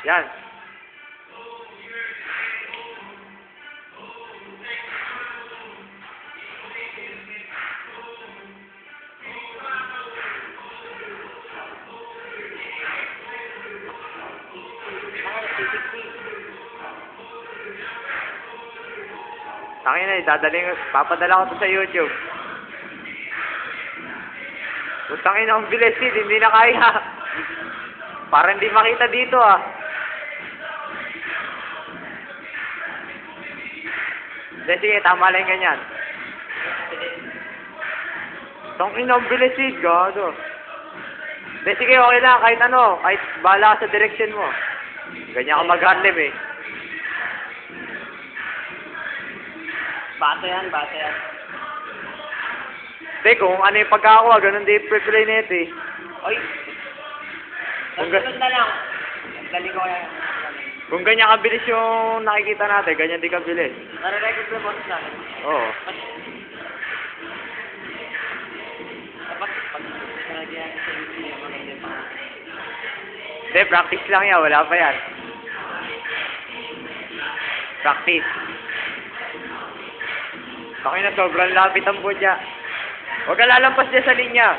Yan. Tangin na, papadala ko to sa YouTube. Tangin na, ang bilis, hindi na kaya. Para hindi makita dito, ah. Sige, tama lang ganyan. Tangin na, ang bilis, gago. Sige, okay lang, kahit ano, kahit bahala ka sa direction mo. Ganyan ka mag-handle, eh. Bata yan. Kung ano yung pagkakakuha, ganun din pre-play net, eh. Oy. Sunod na lang. Dali ko kaya. Kung ganyan kabilis yung nakikita natin, ganyan din kabilis. Nare-record sa boss natin. Oo. Dapat pag nalagyan natin sa YouTube yung mga hindi pa. Hindi, practice lang yan. Wala pa yan. Practice. Bakit na sobrang lapit ang budya. Huwag ka lalampas dyan sa linya.